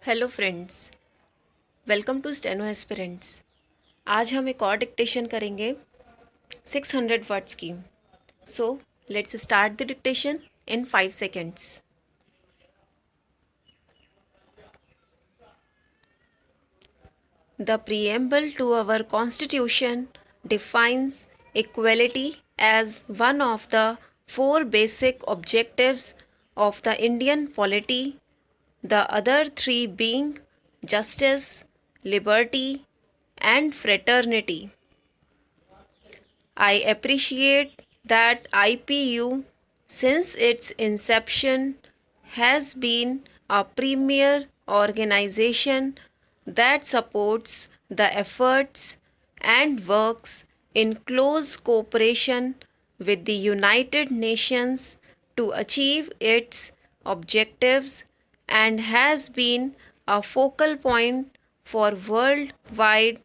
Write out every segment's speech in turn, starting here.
Hello friends, welcome to steno aspirants. आज हम एक और डिक्टेशन करेंगे 600 वर्ड्स की। So let's start the dictation in 5 seconds. The preamble to our constitution defines equality as one of the four basic objectives of the Indian polity, the other three being justice, liberty, and fraternity. I appreciate that IPU, since its inception, has been a premier organization that supports the efforts and works in close cooperation with the United Nations to achieve its objectives and has been a focal point for worldwide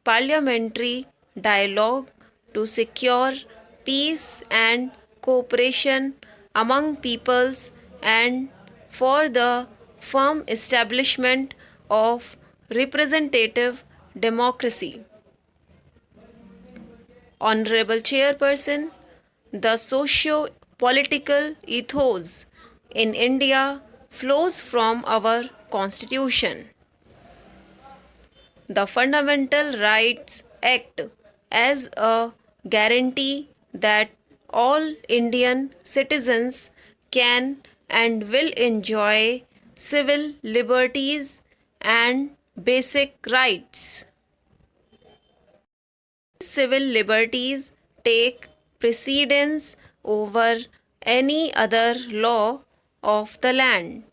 parliamentary dialogue to secure peace and cooperation among peoples and for the firm establishment of representative democracy. Honorable Chairperson, the socio-political ethos in India flows from our Constitution. The Fundamental Rights Act as a guarantee that all Indian citizens can and will enjoy civil liberties and basic rights. Civil liberties take precedence over any other law of the land.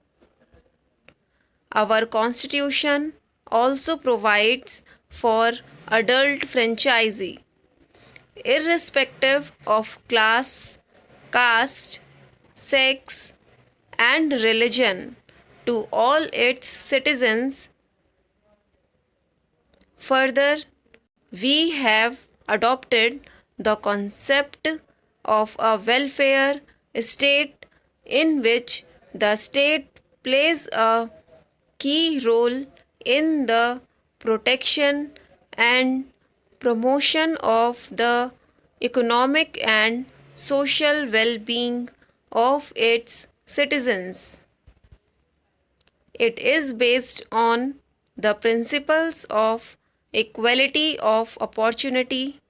Our Constitution also provides for adult franchisee, irrespective of class, caste, sex, and religion, to all its citizens. Further, we have adopted the concept of a welfare state in which the state plays a key role in the protection and promotion of the economic and social well-being of its citizens. It is based on the principles of equality of opportunity,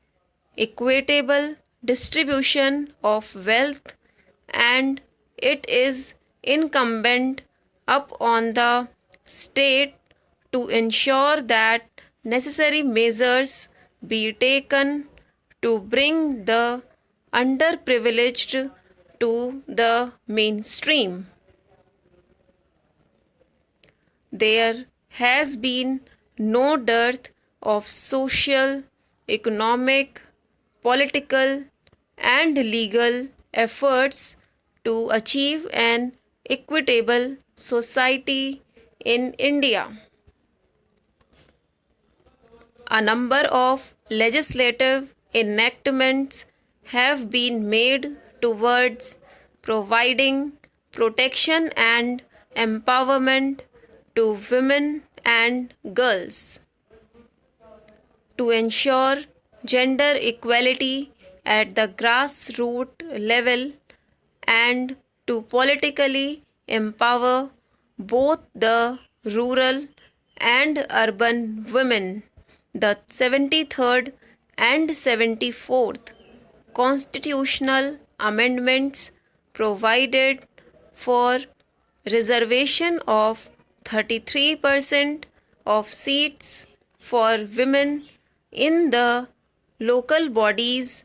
equitable distribution of wealth, and it is incumbent upon the state to ensure that necessary measures be taken to bring the underprivileged to the mainstream. There has been no dearth of social, economic, political, and legal efforts to achieve an equitable society in India. A number of legislative enactments have been made towards providing protection and empowerment to women and girls. To ensure gender equality at the grassroots level and to politically empower both the rural and urban women. The 73rd and 74th constitutional amendments provided for reservation of 33% of seats for women in the local bodies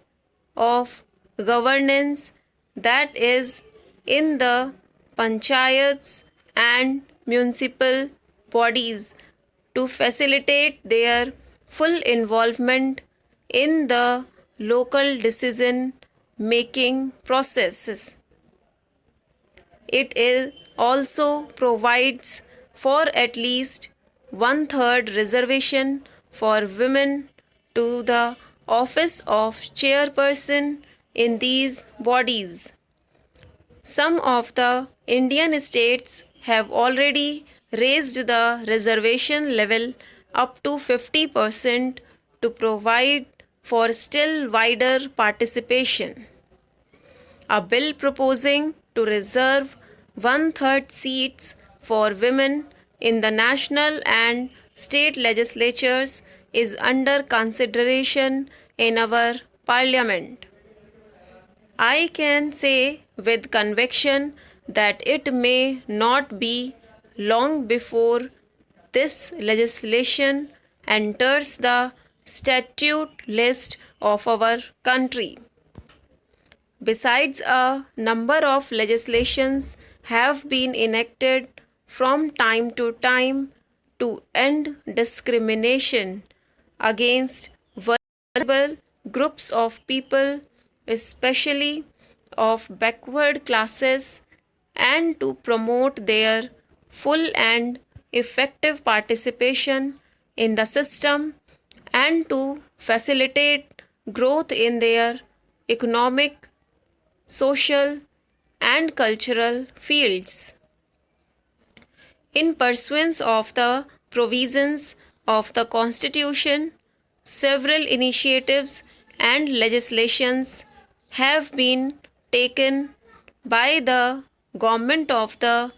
of governance, that is, in the panchayats and municipal bodies, to facilitate their full involvement in the local decision making processes. It also provides for at least one-third reservation for women to the office of chairperson in these bodies. Some of the Indian states have already raised the reservation level up to 50% to provide for still wider participation. A bill proposing to reserve one-third seats for women in the national and state legislatures is under consideration in our parliament. I can say with conviction that it may not be long before this legislation enters the statute list of our country. Besides, a number of legislations have been enacted from time to time to end discrimination against vulnerable groups of people, especially of backward classes, and to promote their full and effective participation in the system and to facilitate growth in their economic, social, and cultural fields. In pursuance of the provisions of the Constitution, several initiatives and legislations have been taken by the Government of the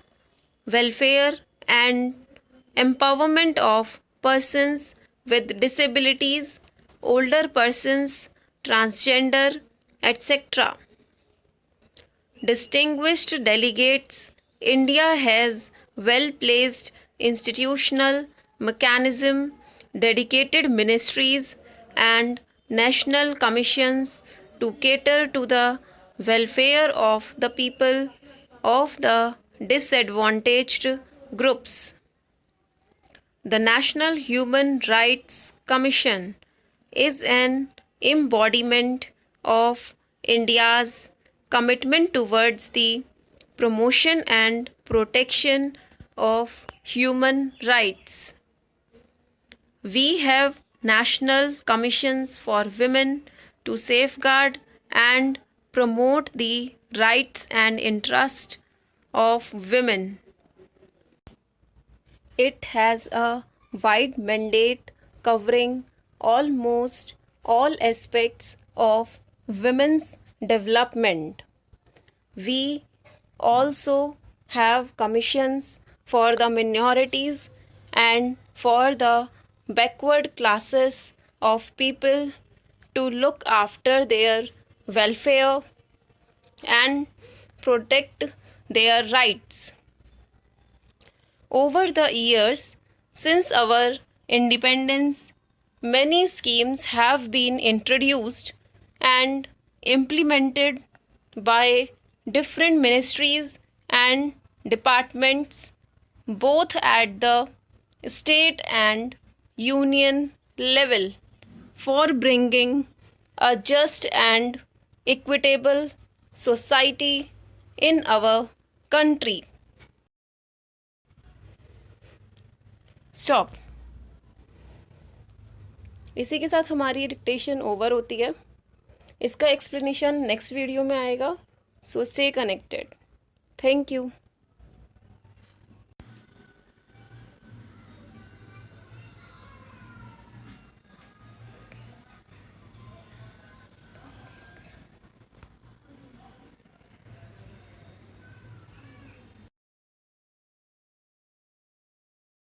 welfare and empowerment of persons with disabilities, older persons, transgender, etc. Distinguished delegates, India has well-placed institutional mechanism, dedicated ministries and national commissions to cater to the welfare of the people of the disadvantaged groups. The National Human Rights Commission is an embodiment of India's commitment towards the promotion and protection of human rights. We have national commissions for women to safeguard and promote the rights and interests of women. It has a wide mandate covering almost all aspects of women's development. We also have commissions for the minorities and for the backward classes of people to look after their welfare and protect their rights. Over the years, since our independence, many schemes have been introduced and implemented by different ministries and departments, both at the state and union level, for bringing a just and equitable society in our country. Stop. इसी के साथ हमारी dictation over होती है। इसका explanation next video में आएगा, so stay connected. Thank you.